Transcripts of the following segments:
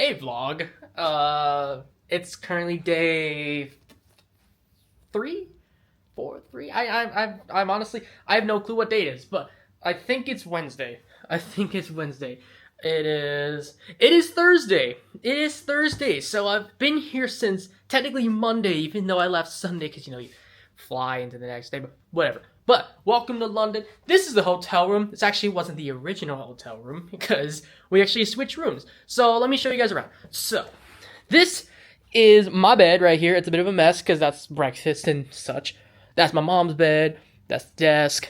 a vlog. It's currently day 3, 4, 3. I'm honestly, I have no clue what day it is, but I think it's Wednesday. It is Thursday. It is Thursday. So I've been here since technically Monday, even though I left Sunday because you fly into the next day, but whatever. But welcome to London. This is the hotel room. This actually wasn't the original hotel room because we actually switched rooms. So let me show you guys around. So this is my bed right here. It's a bit of a mess because that's breakfast and such. That's my mom's bed. That's the desk.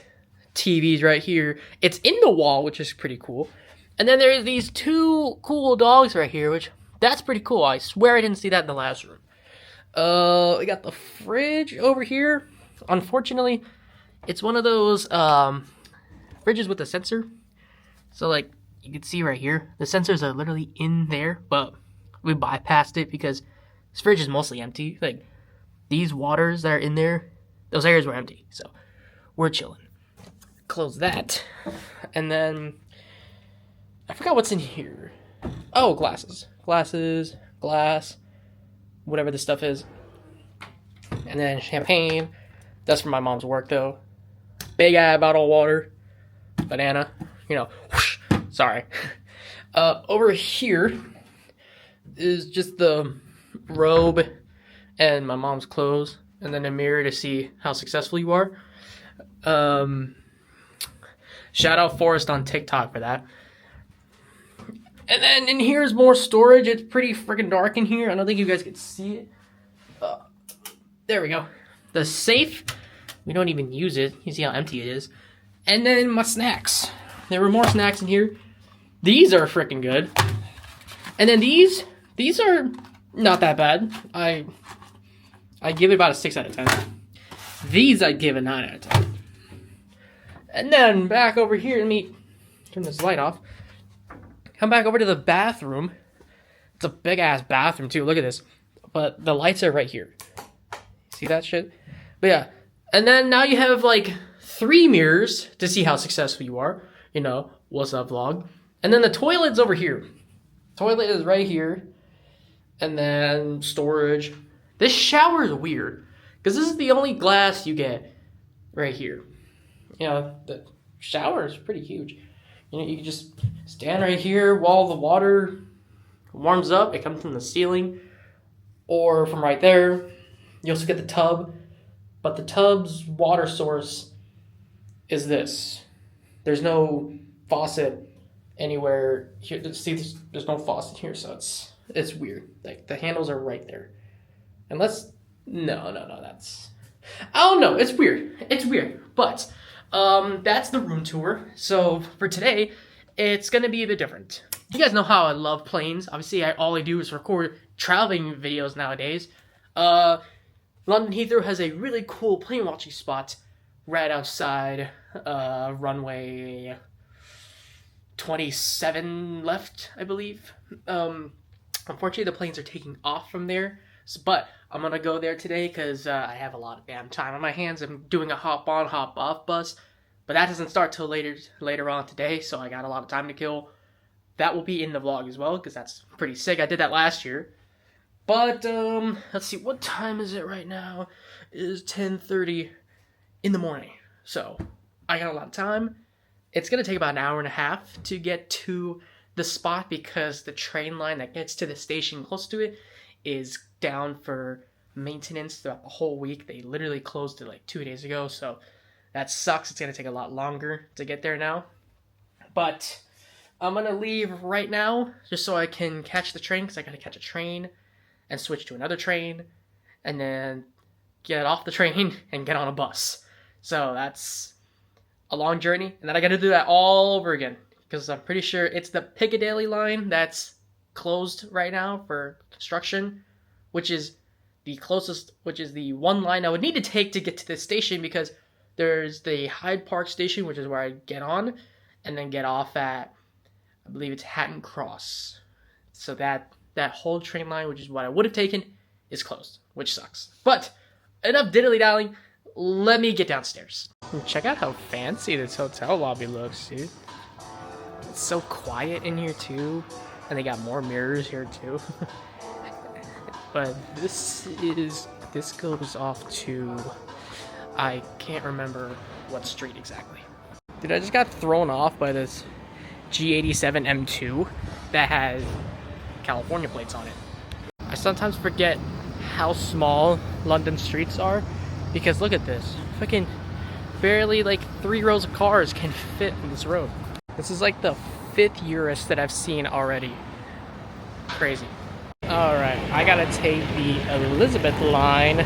TV's right here. It's in the wall, which is pretty cool. And then there's these 2 cool dogs right here, which that's pretty cool. I swear I didn't see that in the last room. We got the fridge over here. Unfortunately, it's one of those fridges with a sensor. So like you can see right here, the sensors are literally in there, but we bypassed it because this fridge is mostly empty. Like these waters that are in there, those areas were empty. So we're chilling. Close that. And then I forgot what's in here. Oh, glasses. Glass, whatever this stuff is. And then champagne. That's for my mom's work though. Big ass bottle of water. Banana. Whoosh. Sorry. Over here is just the robe and my mom's clothes. And then a mirror to see how successful you are. Shout out Forrest on TikTok for that. And then in here is more storage. It's pretty freaking dark in here. I don't think you guys can see it. There we go. The safe. We don't even use it. You see how empty it is. And then my snacks. There were more snacks in here. These are freaking good. And then these are not that bad. I give it about a 6 out of 10. These I'd give a 9 out of 10. And then back over here, let me turn this light off. Come back over to the bathroom. It's a big ass bathroom too. Look at this. But the lights are right here. See that shit? But yeah. And then now you have like 3 mirrors to see how successful you are. What's up vlog. And then the toilet's over here. Toilet is right here. And then storage. This shower is weird. Because this is the only glass you get right here. The shower is pretty huge. You can just stand right here while the water warms up. It comes from the ceiling or from right there. You also get the tub, but the tub's water source is this. There's no faucet anywhere here. See, there's no faucet here, so it's weird. Like the handles are right there. Unless no, that's I don't know. It's weird, but. That's the room tour. So for today, it's gonna be a bit different. You guys know how I love planes. Obviously, all I do is record traveling videos nowadays. London Heathrow has a really cool plane watching spot right outside runway 27 left, I believe. Unfortunately, the planes are taking off from there. But I'm gonna go there today because I have a lot of damn time on my hands. I'm doing a hop on, hop off bus, but that doesn't start till later on today, so I got a lot of time to kill. That will be in the vlog as well because that's pretty sick. I did that last year. But let's see, what time is it right now? It is 10:30 in the morning, so I got a lot of time. It's gonna take about an hour and a half to get to the spot because the train line that gets to the station close to it is down for maintenance throughout the whole week. They literally closed it like 2 days ago, so that sucks. It's gonna take a lot longer to get there now. But I'm gonna leave right now just so I can catch the train because I gotta catch a train and switch to another train and then get off the train and get on a bus. So that's a long journey, and then I gotta do that all over again because I'm pretty sure it's the Piccadilly line that's closed right now for construction, which is the one line I would need to take to get to the station because there's the Hyde Park station, which is where I get on and then get off at, I believe it's Hatton Cross. So that whole train line, which is what I would have taken, is closed, which sucks. But enough diddly-dallying, let me get downstairs. Check out how fancy this hotel lobby looks, dude. It's so quiet in here too. And they got more mirrors here too. But this goes off to, I can't remember what street exactly. Dude, I just got thrown off by this G87 M2 that has California plates on it. I sometimes forget how small London streets are because look at this. Fucking barely like 3 rows of cars can fit on this road. This is like the 5th Urus that I've seen already. Crazy. Alright, I gotta take the Elizabeth line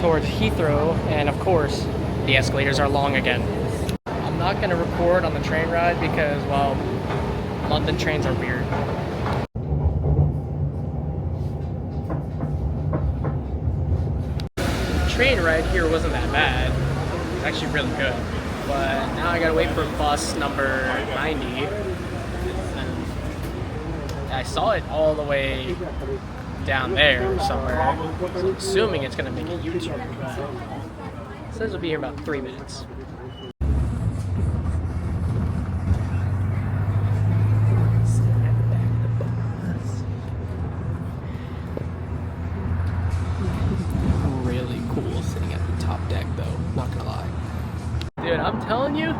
towards Heathrow, and of course, the escalators are long again. I'm not gonna record on the train ride because, well, London trains are weird. The train ride here wasn't that bad. It was actually really good. But now I gotta wait for bus number 90. I saw it all the way down there somewhere, so I'm assuming it's gonna make a U-turn, but it says it'll be here about 3 minutes. Really cool sitting at the top deck though, not gonna lie. Dude, I'm telling you,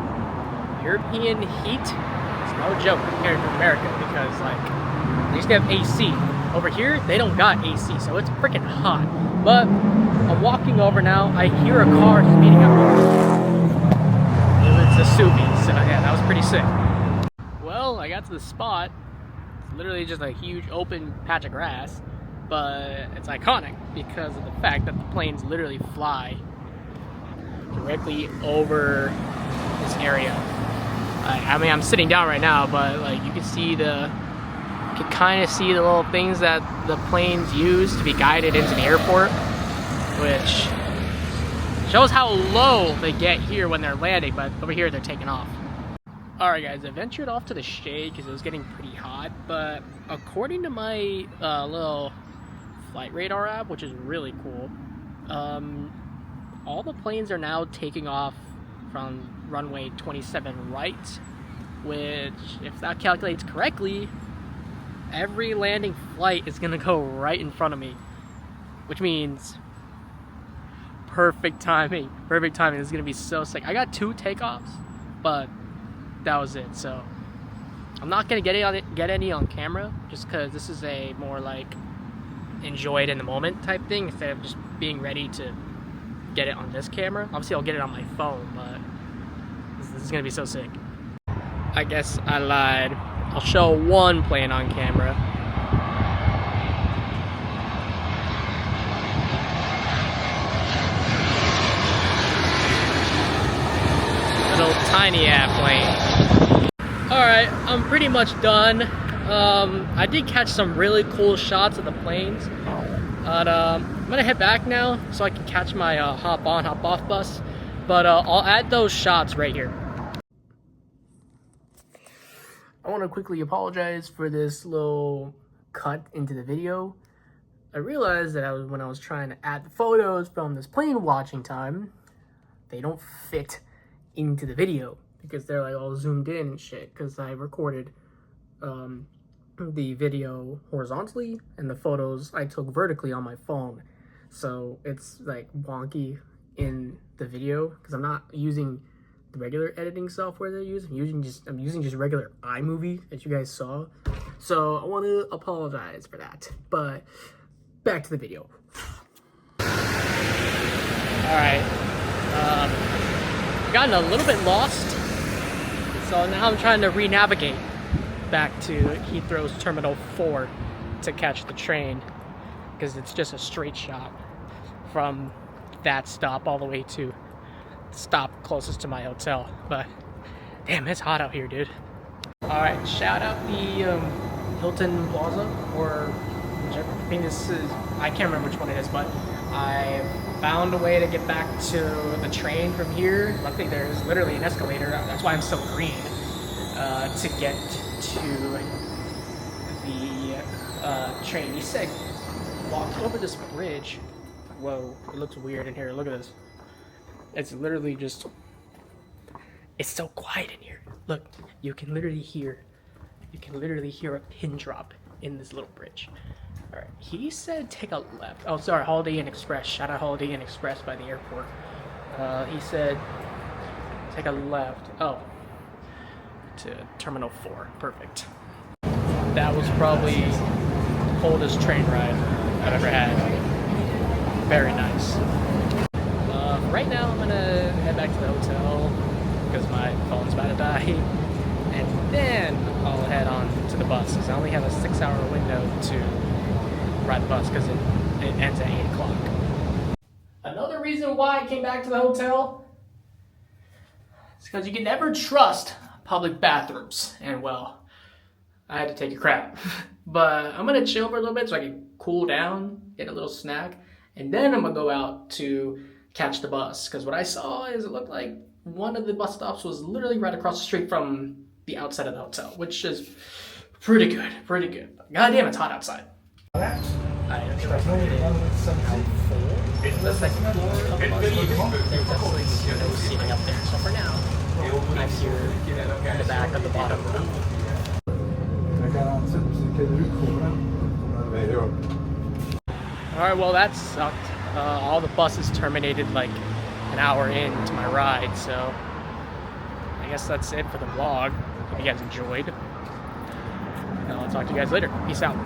European heat is no joke compared to America because like, they used to have AC. Over here, they don't got AC, so it's freaking hot. But I'm walking over now, I hear a car speeding up. It's a Subi, so yeah, that was pretty sick. Well, I got to the spot. It's literally just a huge open patch of grass, but it's iconic because of the fact that the planes literally fly directly over this area. I mean, I'm sitting down right now, but like you can see you can kind of see the little things that the planes use to be guided into the airport, which shows how low they get here when they're landing, but over here they're taking off. Alright guys, I ventured off to the shade because it was getting pretty hot, but according to my little flight radar app, which is really cool, all the planes are now taking off from runway 27 right, which, if that calculates correctly, every landing flight is gonna go right in front of me, which means perfect timing. Perfect timing. This is gonna be so sick. I got 2 takeoffs, but that was it. So I'm not gonna get any on camera, just because this is a more like enjoy it in the moment type thing instead of just being ready to get it on this camera. Obviously, I'll get it on my phone, but this is gonna be so sick. I guess I lied. I'll show one plane on camera. Little tiny plane. Alright, I'm pretty much done. I did catch some really cool shots of the planes. But I'm gonna head back now so I can catch my hop on, hop off bus. But I'll add those shots right here. I want to quickly apologize for this little cut into the video. I realized that when I was trying to add the photos from this plane watching time, they don't fit into the video because they're like all zoomed in and shit, because I recorded the video horizontally and the photos I took vertically on my phone. So it's like wonky in the video because I'm not using the regular editing software they use. I'm using just regular iMovie that you guys saw. So I want to apologize for that. But back to the video. Alright. Gotten a little bit lost. So now I'm trying to re-navigate back to Heathrow's Terminal 4 to catch the train, because it's just a straight shot from that stop all the way to stop closest to my hotel. But damn, it's hot out here, dude. All right, shout out the Hilton Plaza, or whichever. I mean, I can't remember which one it is, but I found a way to get back to the train from here. Luckily there's literally an escalator, that's why I'm so green, to get to the train. He said walk over this bridge. Whoa, it looks weird in here. Look at this. It's literally just, it's so quiet in here. Look, you can literally hear You can literally hear a pin drop in this little bridge. All right, he said take a left. Oh, sorry, Holiday Inn Express. Shout out Holiday Inn Express by the airport. He said take a left. Oh, to Terminal 4. Perfect. That was probably the coldest train ride I've ever had. Very nice. Right now I'm gonna head back to the hotel because my phone's about to die, and then I'll head on to the bus because I only have a 6-hour window to ride the bus because it ends at 8 o'clock. Another reason why I came back to the hotel is because you can never trust public bathrooms, and well, I had to take a crap. But I'm gonna chill for a little bit so I can cool down, get a little snack, and then I'm gonna go out to catch the bus, because what I saw is it looked like one of the bus stops was literally right across the street from the outside of the hotel, which is pretty good. God damn, it's hot outside. I trust me. It's the second floor of the bus. There's definitely no seating up there, so for now, I'm here in the back of the bottom row. Alright, well that sucked. All the buses terminated like an hour into my ride, so I guess that's it for the vlog. Hope you guys enjoyed. And I'll talk to you guys later. Peace out.